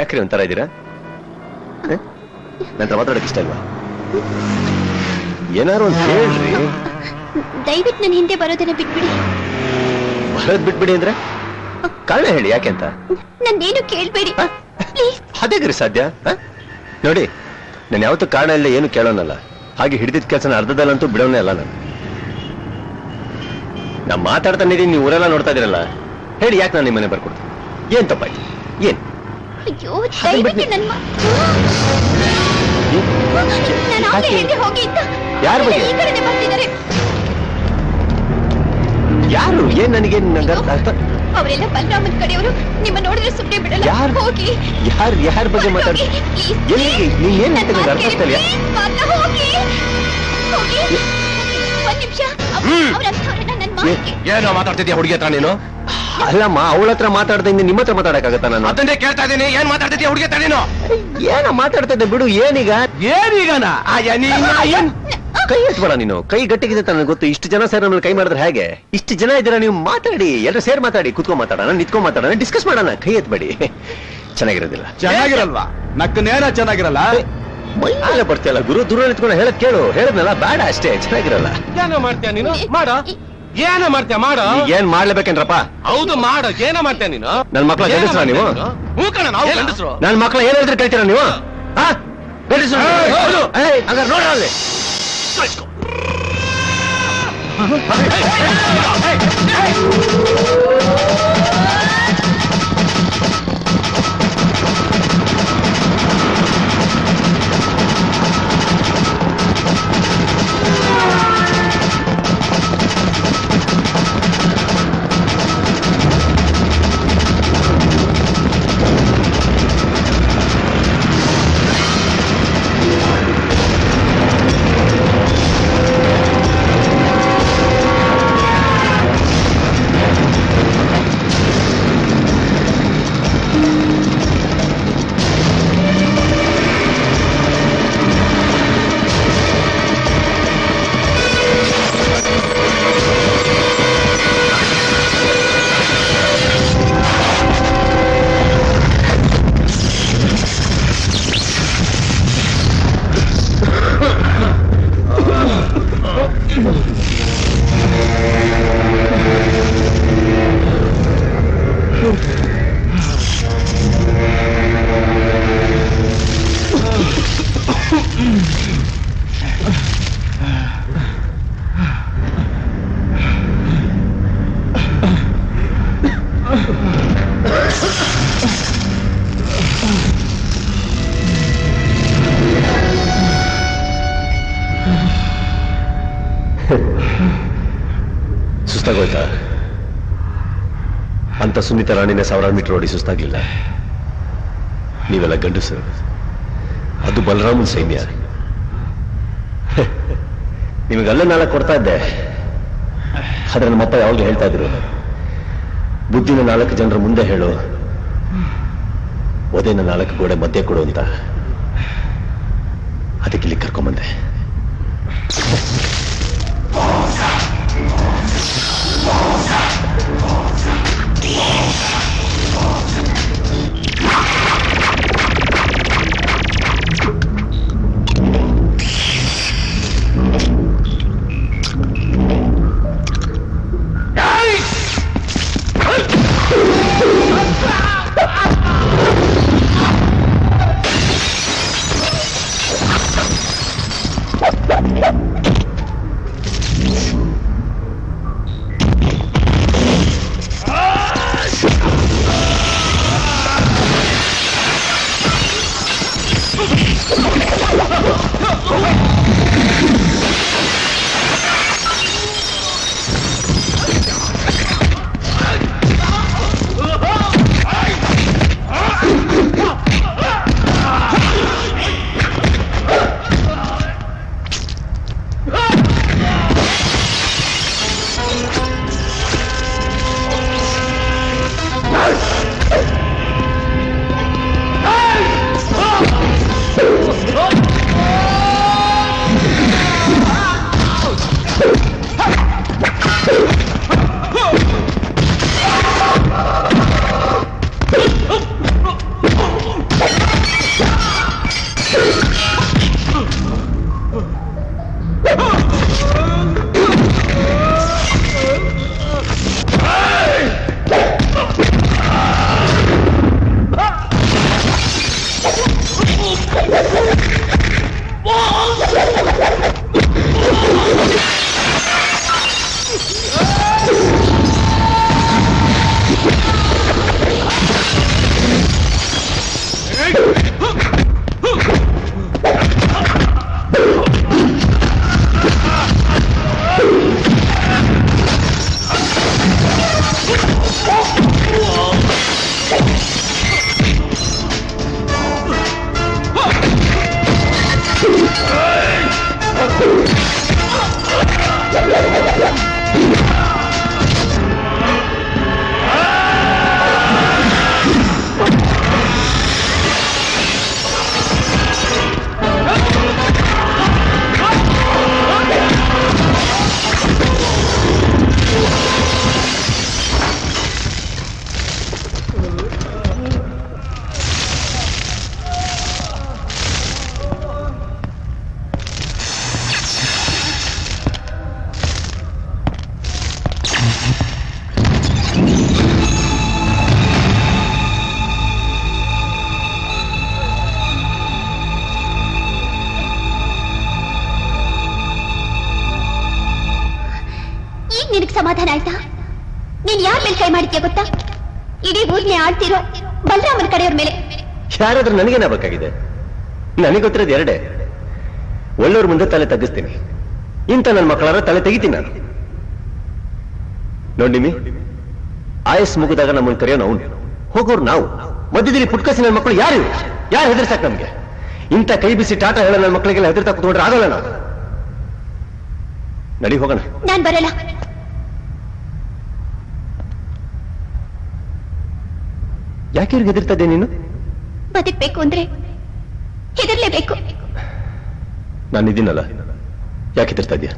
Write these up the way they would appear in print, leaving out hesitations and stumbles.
ಯಾಕ್ರಿ ಒಂಥರ ಇದ್ದೀರಾ? ನಂತರ ಮಾತಾಡಕ್ ಇಷ್ಟ ಅಲ್ವಾ? ಏನಾರು ಅಂತ ಹೇಳ್ರಿ. ದಯವಿಟ್ಟು ನನ್ನ ಹಿಂದೆ ಬರೋದನ್ನ ಬಿಟ್ಬಿಡಿ. ಬರೋದ್ ಬಿಟ್ಬಿಡಿ ಅಂದ್ರೆ ಕಾರಣ ಹೇಳಿ, ಯಾಕೆ ಅಂತ. ನನ್ನೇನು ಕೇಳ್ಬೇಡಿ. ಅದೇಗ್ರಿ ಸಾಧ್ಯ? ನೋಡಿ, ನಾನು ಯಾವತ್ತೂ ಕಾರಣ ಇಲ್ಲ ಏನು ಕೇಳೋನಲ್ಲ. ಹಾಗೆ ಹಿಡಿದಿದ್ದ ಕೆಲಸನ ಅರ್ಧದಲ್ಲಂತೂ ಬಿಡೋನೇ ಅಲ್ಲ ನಾನು. ನಾ ಮಾತಾಡ್ತಾನೆ ಇದೀನಿ, ನೀವು ಊರೆಲ್ಲ ನೋಡ್ತಾ ಇದೀರಲ್ಲ. ಹೇಳಿ, ಯಾಕೆ ನಾನು ನಿಮ್ಮ ಮನೆ ಬರ್ಕೊಡ್ತೀನಿ? ಏನ್ ತಪ್ಪಾಯ್ತು? ಏನ್? ಅಯ್ಯೋ, ದಯವಿಟ್ಟು ನನ್ನ ಯಾರ ಬಗ್ಗೆ? ಯಾರು? ಏನ್ ನನಗೆ ಅವರೆಲ್ಲ ಬಲರಾಮನ್ ಕಡೆಯವರು. ನಿಮ್ಮ ನೋಡಿದ್ರೆ ಸುಮ್ಮನೆ ಬಿಡಲ್ಲ. ಹೋಗಿ. ಯಾರ ಬಗ್ಗೆ ಮಾತಾಡ್ತೀನಿ? ಏನ್ ಅರ್ಥ ಆಗ್ತಿಲ್ಲ. ಏನೋ ಮಾತಾಡ್ತಿದ್ಯಾ ಹುಡುಗಿ ಹತ್ರ ನೀನು? ಅಲ್ಲಮ್ಮ, ಅವಳ ಹತ್ರ ಮಾತಾಡ್ತಾ ಇದ್ದೀನಿ, ನಿಮ್ಮ ಹತ್ರ ಮಾತಾಡಕ್ಕಾಗತ್ತ? ನಾನು ಅದನ್ನೇ ಕೇಳ್ತಾ ಇದ್ದೀನಿ. ಏನ್ ಮಾತಾಡ್ತಿದ್ಯಾ ಹುಡುಗಿ ಹತ್ರ ನೀನು? ಏನೋ ಮಾತಾಡ್ತಾ ಇದ್ದೆ ಬಿಡು. ಏನೀಗ? ಏನೀಗನ? ಕೈ ಎತ್ಬೇಡ ನೀನು. ಕೈ ಗಟ್ಟಿಗಿದೆ ನನಗೆ ಗೊತ್ತು. ಇಷ್ಟು ಜನ ಸೇರಿ ನಮ್ಮಲ್ಲಿ ಕೈ ಮಾಡಿದ್ರೆ ಹೇಗೆ? ಇಷ್ಟು ಜನ ಇದ್ದೀರಾ, ನೀವು ಮಾತಾಡಿ, ಎಲ್ಲರೂ ಸೇರಿ ಮಾತಾಡಿ. ಕುತ್ಕೊಂಡ್ ಮಾತಾಡೋಣ, ನಿತ್ಕೊಂಡ್ ಮಾತಾಡೋಣ, ಡಿಸ್ಕಸ್ ಮಾಡೋಣ. ಕೈ ಎತ್ಬೇಡಿ, ಚೆನ್ನಾಗಿರೋದಿಲ್ಲ. ಚೆನ್ನಾಗಿರಲ್ವಾ? ನಕ್ಕನೇನ ಚೆನ್ನಾಗಿರಲ್ಲ. ಮೈಯೆಲ್ಲ ಬರ್ತೀಯಲ್ಲ ಗುರು. ದೂರ ನಿತ್ಕೊಂಡು ಹೇಳಕ್ ಕೇಳು. ಹೇಳದ್ನಲ್ಲ, ಬೇಡ ಅಷ್ಟೇ, ಚೆನ್ನಾಗಿರಲ್ಲ. ಏನೋ ಮಾಡ್ತೀಯ ನೀನು? ಮಾಡ. ಏನೋ ಮಾಡ್ತೀಯ? ಮಾಡ. ಏನ್ ಮಾಡ್ಲೇಬೇಕೇನ್ರಪ್ಪ? ಹೌದು, ಮಾಡ. ಏನೋ ಮಾಡ್ತೀಯ ನೀನು? ನನ್ ಮಕ್ಳ ಗಂಡಸ್ರ ನೀವು? ಹೂ ಕಣ, ನಾವು ಗಂಡಸ್ರು. ನನ್ ಮಕ್ಳ ಏನ್ ಹೇಳಿದ್ರೆ ಕೇಳ್ತೀರಾ ನೀವು? ಗಂಡಸ್ರು ಹಂಗಾರೆ ನೋಡ ಅಲ್ಲಿ. ಸುಸ್ತಾಗೋಯ್ತಾ? ಅಂತ ಸುನೀತಾ ರಾಣಿನ 1000 ಮೀಟರ್ ಓಡಿ ಸುಸ್ತಾಗ್ಲಿಲ್ಲ. ನೀವೆಲ್ಲ ಗಂಡಸರು, ಅದು ಬಲರಾಮನ್ ಸೈನ್ಯ. ನಿಮಗೆಲ್ಲ ನಾಳೆ ಕೊಡ್ತಾ ಇದ್ದೆ, ಆದ್ರೆ ನಮ್ಮ ಅಪ್ಪ ಯಾವಾಗಲೂ ಹೇಳ್ತಾ ಇದ್ರು, ಬುದ್ಧಿನ 4 ಜನರ ಮುಂದೆ ಹೇಳು, ಒದೇನ 4 ಗೋಡೆ ಮಧ್ಯೆ ಕೊಡು ಅಂತ. ಅದಕ್ಕೆ ಇಲ್ಲಿ ಕರ್ಕೊಂಬಂದೆ. ನಿನಗೆ ಸಮಾಧಾನ ಆಯ್ತಾ? ನೀನ್ ಯಾರ ಮೇಲೆ ಕೈ ಮಾಡಿದ್ಯಾ ಗೊತ್ತಾ? ಇಡೀ ಊರ್ನೇ ಆಡ್ತಿರೋ ಬಲರಾಮನ ಕಡೆಯವ್ರ ಮೇಲೆ. ಯಾರಾದ್ರೂ ನನಗೇನ ಬೇಕಾಗಿದೆ? ನನಗೆ ಗೊತ್ತಿರೋದು ಎರಡೇ, ಒಳ್ಳೆಯವ್ರ ಮುಂದೆ ತಲೆ ತಗ್ಗಿಸ್ತೀನಿ, ಇಂಥ ನನ್ನ ಮಕ್ಕಳಾರ ತಲೆ ತೆಗಿತೀನಿ ನಾನು. ನೋಡಿ, ಆಯಸ್ ಮುಗಿದಾಗ ನಮ್ಮನ್ನು ಕರೆಯೋನು ಅವನು, ಹೋಗೋರು ನಾವು. ಮಧ್ಯದಲ್ಲಿ ಪುಟ್ಕಸಿ ನನ್ನ ಮಕ್ಕಳು ಯಾರು ಹೆದರ್ಸಾಕ್ ನಮ್ಗೆ? ಇಂಥ ಕೈ ಬಿಸಿ ಟಾಟಾ ಹೇಳೋ ನನ್ನ ಮಕ್ಕಳಿಗೆಲ್ಲ ಹೆದರ್ತಾ ಕೂತ್ಕೊಂಡ್ರೆ ಆಗೋಲ್ಲ ನಾವು. ನಡಿ ಹೋಗೋಣ. ನಾನ್ ಬರಲ್ಲ. ಯಾಕೆ ಇವ್ರಿಗೆ ಹೆದರ್ತಾ ನೀನು? ಬದುಕ್ಬೇಕು ಅಂದ್ರೆ ಹೆದರ್ಲೇಬೇಕು. ನಾನಿದ್ದೀನಲ್ಲ, ಯಾಕೆ ಹೆದರ್ತಾ ಇದೀಯ?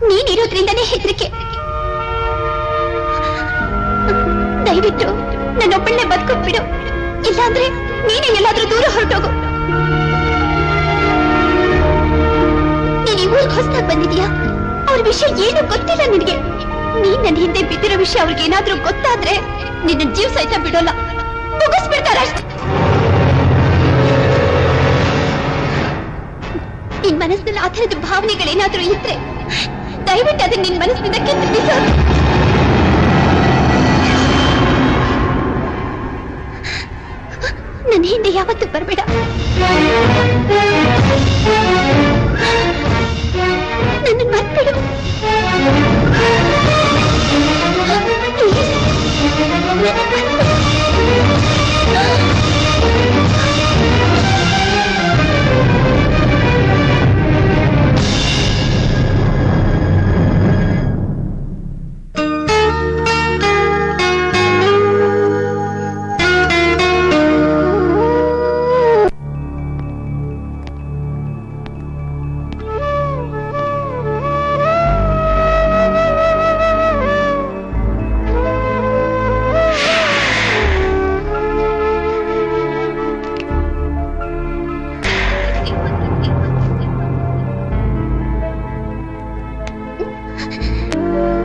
ನೀನಿರೋದ್ರಿಂದನೇ ಹೆದರಿಕೆ. ದಯವಿಟ್ಟು ನನ್ನೊಬ್ಬಳನ್ನೇ ಬದುಕೋಗ್ಬಿಡು, ಇಲ್ಲಾಂದ್ರೆ ನೀನೇ ಎಲ್ಲಾದ್ರೂ ದೂರ ಹೊರಟೋಗು. ನೀನ್ ಈ ಊರಿಗೆ ಹೊಸದಾಗಿ ಬಂದಿದ್ಯಾ, ಅವ್ರ ವಿಷಯ ಏನು ಗೊತ್ತಿಲ್ಲ ನಿನಗೆ. ನೀನ್ ನನ್ನ ಹಿಂದೆ ಬಿದ್ದಿರೋ ವಿಷಯ ಅವ್ರಿಗೆ ಏನಾದ್ರೂ ಗೊತ್ತಾದ್ರೆ ನಿನ್ನ ಜೀವ ಸಹಿತ ಬಿಡೋಲ್ಲ, ಮುಗಿಸ್ಬಿಡ್ತಾರೆ ಅಷ್ಟೇ. ನಿನ್ ಮನಸ್ಸಿನಲ್ಲಿ ಆ ಥರದ ಭಾವನೆಗಳೇನಾದ್ರೂ ಇದ್ರೆ ದಯವಿಟ್ಟು ಅದನ್ನ ನಿನ್ ಮನಸ್ಸಿನಿಂದ ಕಿತ್ತು ಬಿಸಾಕು. ನನ್ನ ಹಿಂದೆ ಯಾವತ್ತೂ ಬರಬೇಡ. ನನ್ನ ಮರ್ಬಿಡು.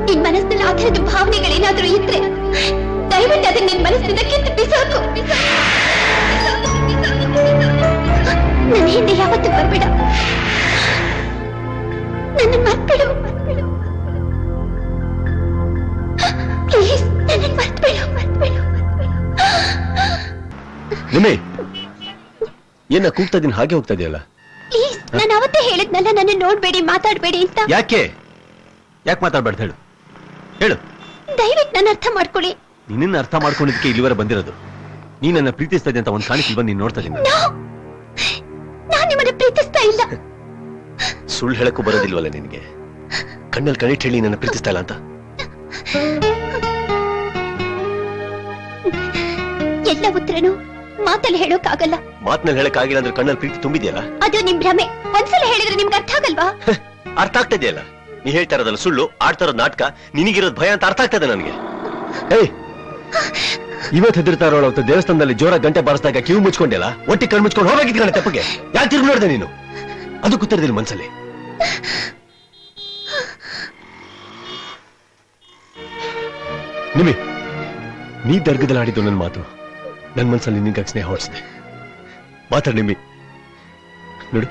ನಿನ್ ಮನಸ್ಸಿನಲ್ಲಿ ಆ ಥರದ ಭಾವನೆಗಳೇನಾದ್ರೂ ಇದ್ರೆ ದಯವಿಟ್ಟು ಅದನ್ನ ನಿನ್ ಮನಸ್ಸಿನಿಂದ ಕಿತ್ತು ಬಿಸಾಕು. ನನ್ನ ಹಿಂದೆ ಯಾವತ್ತೂ ಬರಬೇಡ. ನನ್ನ ಮರ್ಬಿಡು. ಪ್ಲೀಸ್, ನನ್ನ ಮರ್ಬಿಡು. ನಿಮ್ಮೆ ಏನ ಕೂಗ್ತಾ ಇದೀನಿ, ಹಾಗೆ ಹೋಗ್ತಾ ಇದೆಯಲ್ಲ? ಪ್ಲೀಸ್, ನಾನು ಅವತ್ತೇ ಹೇಳಿದ್ನಲ್ಲ, ನನ್ನ ನೋಡ್ಬೇಡಿ, ಮಾತಾಡ್ಬೇಡಿ ಅಂತ. ಯಾಕೆ ಮಾತಾಡ್ಬಾರ್ದು? ಹೇಳು. ದಯವಿಟ್ಟು ನನ್ನ ಅರ್ಥ ಮಾಡ್ಕೊಳ್ಳಿ. ನಿನ್ನ ಅರ್ಥ ಮಾಡ್ಕೊಂಡಿದ್ದಕ್ಕೆ ಇಲ್ಲಿವರೆ ಬಂದಿರೋದು. ನೀ ನನ್ನ ಪ್ರೀತಿಸ್ತಾ ಇದ್ದೆ ಅಂತ ಒಂದು ಕಾಣಿಕೆ ಬಂದು ನೀನು ನೋಡ್ತಾ ಇದ್ದೀನಿ. ನಾನು ನಿಮ್ಮನ್ನ ಪ್ರೀತಿಸ್ತಾ ಇಲ್ಲ. ಸುಳ್ಳು ಹೇಳಕ್ಕೂ ಬರೋದಿಲ್ವಲ್ಲ ನಿನಗೆ? ಕಣ್ಣಲ್ಲಿ ಕಣಿಟ್ ಹೇಳಿ ನನ್ನ ಪ್ರೀತಿಸ್ತಾ ಇಲ್ಲ ಅಂತ. ಎಲ್ಲ ಉತ್ತರನು ಮಾತಲ್ಲಿ ಹೇಳೋಕ್ಕಾಗಲ್ಲ. ಮಾತಿನಲ್ಲಿ ಹೇಳಕ್ಕಾಗಿಲ್ಲ ಅಂದ್ರೆ ಕಣ್ಣಲ್ಲಿ ಪ್ರೀತಿ ತುಂಬಿದೆಯಲ್ಲ, ಅದು ನಿಮ್ ಭ್ರಮೆ. ಒಂದ್ಸಲ ಹೇಳಿದ್ರೆ ನಿಮ್ಗೆ ಅರ್ಥ ಆಗಲ್ವಾ? ಅರ್ಥ ಆಗ್ತಾ ಇದೆಯಲ್ಲ. ನೀ ಹೇಳ್ತಾ ಇರೋದಲ್ಲ ಸುಳ್ಳು, ಆಡ್ತಾ ಇರೋದು ನಾಟಕ, ನಿನಗಿರೋದು ಭಯ ಅಂತ ಅರ್ಥ ಆಗ್ತದೆ ನನಗೆ. ಇವತ್ತು ಹೆದರ್ತಾ ಇರೋಳು ಅವತ್ತು ದೇವಸ್ಥಾನದಲ್ಲಿ ಜೋರ ಗಂಟೆ ಬಾರಿಸಿದಾಗ ಕಿವಿ ಮುಚ್ಕೊಂಡಿಲ್ಲ, ಒಟ್ಟಿ ಕಣ್ಣು ಮುಚ್ಕೊಂಡು ಹೋಗಿದ್ ಕಣ ತಪ್ಪಗೆ. ಯಾಕೆ ತಿರುಗಿ ನೋಡಿದೆ ನೀನು? ಅದು ಕೂತಿರೋದಿಲ್ಲ ಮನ್ಸಲ್ಲಿ. ನಿಮಿ, ನೀ ದರ್ಗದಲ್ಲಿ ಆಡಿದ್ದು ನನ್ನ ಮಾತು ನನ್ನ ಮನ್ಸಲ್ಲಿ ನಿನ್ಗಾಗಿ ಸ್ನೇಹ ಹೊಡಿಸಿದೆ. ಮಾತಾಡಿ ನಿಮ್ಮಿ. ನೋಡು,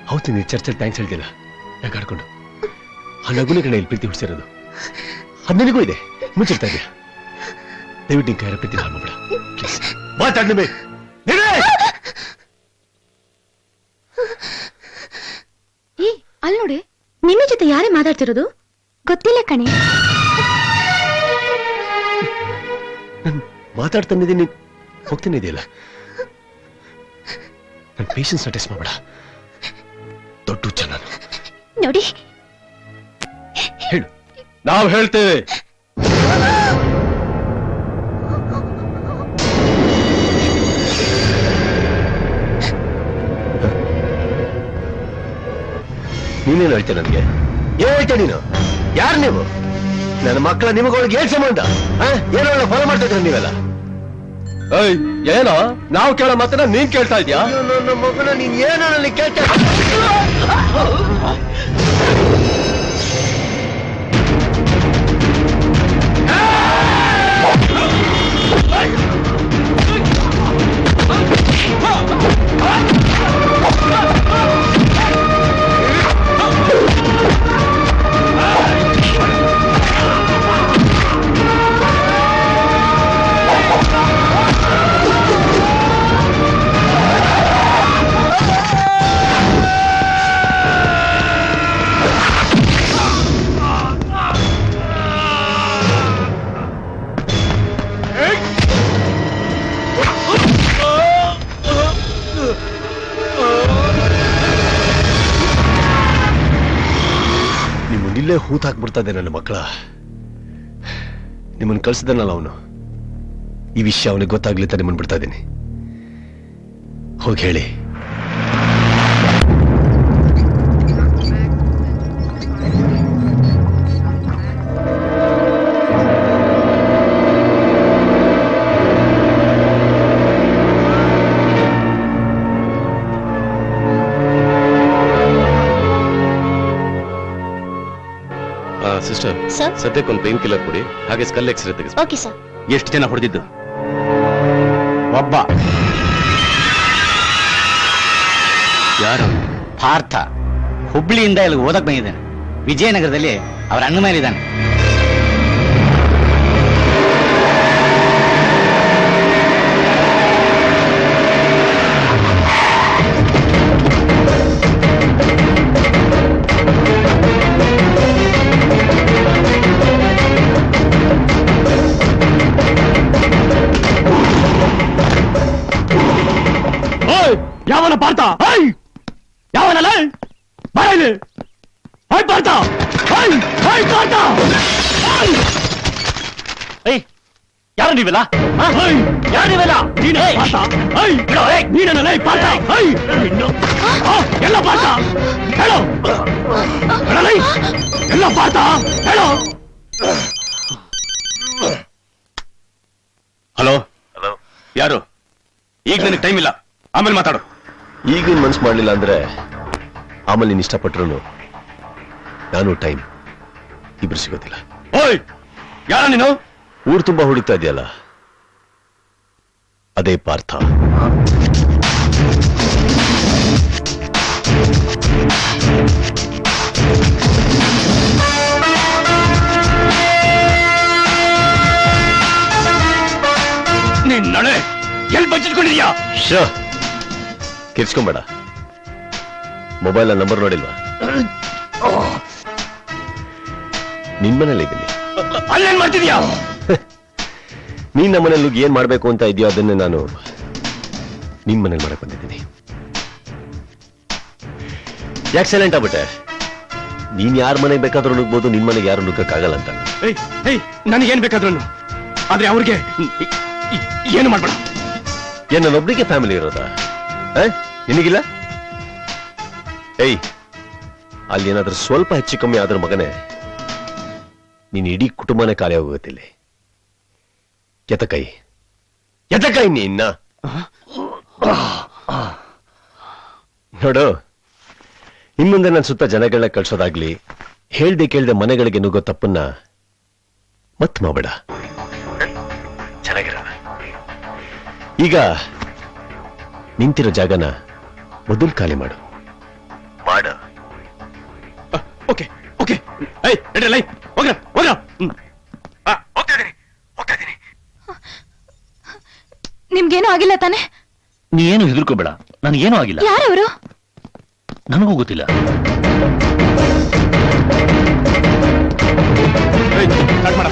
ಹೌದು ನೀನು ಚರ್ಚಲ್ಲಿ ಥ್ಯಾಂಕ್ಸ್ ಹೇಳ್ತಿಲ್ಲ. ಯಾಕೆ ಆಡ್ಕೊಂಡು ಆ ನಗುನ ಕಡೆ ಇಲ್ಲಿ ಪ್ರೀತಿ ಹುಡ್ಸಿರೋದು ಅದು ನಿನಗೂ ಇದೆ. ಮುಚ್ಚಿರ್ತಾ ಇದೆಯಾ? ದಯವಿಟ್ಟು ನಿನ್ ಕೈಯಾರ ಪ್ರೀತಿ ಹಾಳು ಮಾಡ್ಬೇಡ ಪ್ಲೀಸ್. ಮಾತಾಡಿ ನಿಮ್ಮಿ. ಅಲ್ಲಿ ನೋಡಿ, ನಿಮ್ಮ ಜೊತೆ ಯಾರೇ ಮಾತಾಡ್ತಿರೋದು? ಗೊತ್ತಿಲ್ಲ ಕಣೆ. ನಾನು ಮಾತಾಡ್ತಾನಿದ್ದೀನಿ, ಹೋಗ್ತಾನೆ ಇದೆಯಲ್ಲ. ನನ್ನ ಪೇಷನ್ಸ್ ಟೆಸ್ಟ್ ಮಾಡಬೇಡ. ದೊಡ್ಡ ಹುಚ್ಚ ನಾನು. ನೋಡಿ, ಹೇಳು. ನಾವು ಹೇಳ್ತೇವೆ. ನೀನೇನು ಹೇಳ್ತೇ ನನಗೆ? ಏನ್ ಹೇಳ್ತೇ ನೀನು? ಯಾರು ನೀವು? ನನ್ನ ಮಕ್ಕಳ ನಿಮಗೊಳಗೆ ಏನ್ ಸಂಬಂಧ? ಏನೋ ಫಾಲೋ ಮಾಡ್ತಾ ಇದ್ರ ನೀವೆಲ್ಲ? ಏನೋ ನಾವು ಕೇಳೋ ಮಾತನ್ನ ನೀನ್ ಕೇಳ್ತಾ ಇದ್ಯಾ? ನನ್ನ ಮಗನ ನೀನ್ ಏನೋ ನನಗೆ ಕೇಳ್ತಾ ಇಲ್ಲೇ ಹೂತಾಕ್ಬಿಡ್ತಾ ಇದೆ ನನ್ನ ಮಕ್ಕಳ. ನಿಮ್ಮನ್ನು ಕಳ್ಸಿದನಲ್ಲ ಅವನು, ಈ ವಿಷಯ ಅವನಿಗೆ ಗೊತ್ತಾಗ್ಲಿ ಅಂತ ನಿಮ್ಮನ್ನು ಬಿಡ್ತಾ ಇದ್ದೀನಿ. ಹೋಗಿ ಹೇಳಿ. ಸಿಸ್ಟರ್, ಸರ್ ಸದ್ಯಕ್ಕೆ ಒಂದು ಪೇನ್ ಕಿಲ್ಲರ್ ಕೊಡಿ, ಹಾಗೆ ಸ್ಕಲ್ ಎಕ್ಸ್ರೇ ತೆಗೆಸಿ. Okay sir. ಎಷ್ಟು ಜನ ಹೊಡೆದಿದ್ದು? ಒಬ್ಬ. ಯಾರು? ಪಾರ್ಥ ಹುಬ್ಳಿಯಿಂದ ಇಲ್ಲಿ ಓದಕ್ ಬಂದಿದ್ದಾನೆ. ವಿಜಯನಗರದಲ್ಲಿ ಅವರ ಅಣ್ಣ ಮೇಲಿದ್ದಾನೆ. ಯಾವನ ಪಾರ್ಥ? ಯಾವನಲ್ಲ ಬಾಯಲ್ಲಿ ಪಾರ್ಥ? ಪಾರ್ಥ ಯಾರು ನೀವೆಲ್ಲ? ಯಾರು ನೀವೆಲ್ಲ? ನೀನಲ್ಲ ಪಾರ್ಥ? ಎಲ್ಲ ಪಾರ್ಥ ಹೇಳೋ, ಎಲ್ಲ ಪಾರ್ಥ ಹೇಳೋ. ಹಲೋ ಹಲೋ, ಯಾರು? ಈಗ ನನಗೆ ಟೈಮ್ ಇಲ್ಲ, ಆಮೇಲೆ ಮಾತಾಡು. ಈಗ ಮನ್ಸು ಮಾಡ್ಲಿಲ್ಲ ಅಂದ್ರೆ ಆಮೇಲೆ ನೀನು ಇಷ್ಟಪಟ್ರು ನಾನು ಟೈಮ್ ಇಬ್ರು ಸಿಗೋದಿಲ್ಲ. ಓಯ್, ಯಾರ ನೀನು? ಊರು ತುಂಬಾ ಹುಡುಕ್ತಾ ಇದೆಯಲ್ಲ, ಅದೇ ಪಾರ್ಥ. ನೀನ್ ನಡೆ ಎಲ್ಲಿ ಬಚ್ಚಿಟ್ಕೊಂಡಿದ್ಯಾ? ಕಿರ್ಚ್ಕೊಂಬೇಡ. Mobile number ನೋಡಿಲ್ವಾ? ನಿಮ್ಮನೇಲಿ ಇದ್ದೀನಿ. ಅಲ್ಲೇನ್ ಮಾಡ್ತಿದ್ಯಾ? ನೀನ್ ನಮ್ಮನೇಲಿ ನುಗ್ಗಿ ಏನ್ ಮಾಡ್ಬೇಕು ಅಂತ ಇದೆಯೋ ಅದನ್ನೇ ನಾನು ನಿಮ್ ಮನೇಲಿ ಮಾಡಕ್ ಬಂದಿದ್ದೀನಿ. ಯಾಕೆ ಸೈಲೆಂಟ್ ಆಗ್ಬಿಟ್ಟೆ? ನೀನ್ ಯಾರ ಮನೆಗೆ ಬೇಕಾದ್ರೂ ನುಗ್ಬೋದು, ನಿನ್ ಮನೆಗೆ ಯಾರು ನುಗ್ಗಕ್ಕಾಗಲ್ಲ ಅಂತ. ನನಗೇನ್ ಬೇಕಾದ್ರು, ಆದ್ರೆ ಅವ್ರಿಗೆ ಏನು ಮಾಡ್ಬೇಡ. ಏನ್ ನನ್ನೊಬ್ಳಿಗೆ ಫ್ಯಾಮಿಲಿ ಇರೋದಾ? ನಿನಗಿಲ್ಲ? ಅಲ್ಲಿ ಏನಾದ್ರೂ ಸ್ವಲ್ಪ ಹೆಚ್ಚು ಕಮ್ಮಿ ಆದ್ರ ಮಗನೇ, ನೀನ್ ಇಡೀ ಕುಟುಂಬನೇ ಖಾಲಿ ಆಗೋಗತ್ತಿಲ್ಲ. ಎತಕೈ ನೀನ್ನ ನೋಡು. ಇನ್ಮುಂದೆ ನನ್ನ ಸುತ್ತ ಜನಗಳನ್ನ ಕಳ್ಸೋದಾಗ್ಲಿ, ಹೇಳ್ದೆ ಕೇಳ್ದೆ ಮನೆಗಳಿಗೆ ನುಗ್ಗೋ ತಪ್ಪನ್ನ ಮತ್ ಮಾಡಬೇಡ. ಚೆನ್ನಾಗಿರ. ಈಗ ನಿಂತಿರೋ ಜಾಗನ ಮೊದಲು ಖಾಲಿ ಮಾಡು. Okay okay. ಹೋಗ್ರ ಹೋಗ್ರ. ನಿಮ್ಗೇನು ಆಗಿಲ್ಲ ತಾನೆ? ನೀ ಏನು ಹೆದರ್ಕೋಬೇಡ, ನನಗೇನು ಆಗಿಲ್ಲ. ಯಾರವರು? ನನಗೂ ಗೊತ್ತಿಲ್ಲ. ಕಟ್ ಮಾಡ.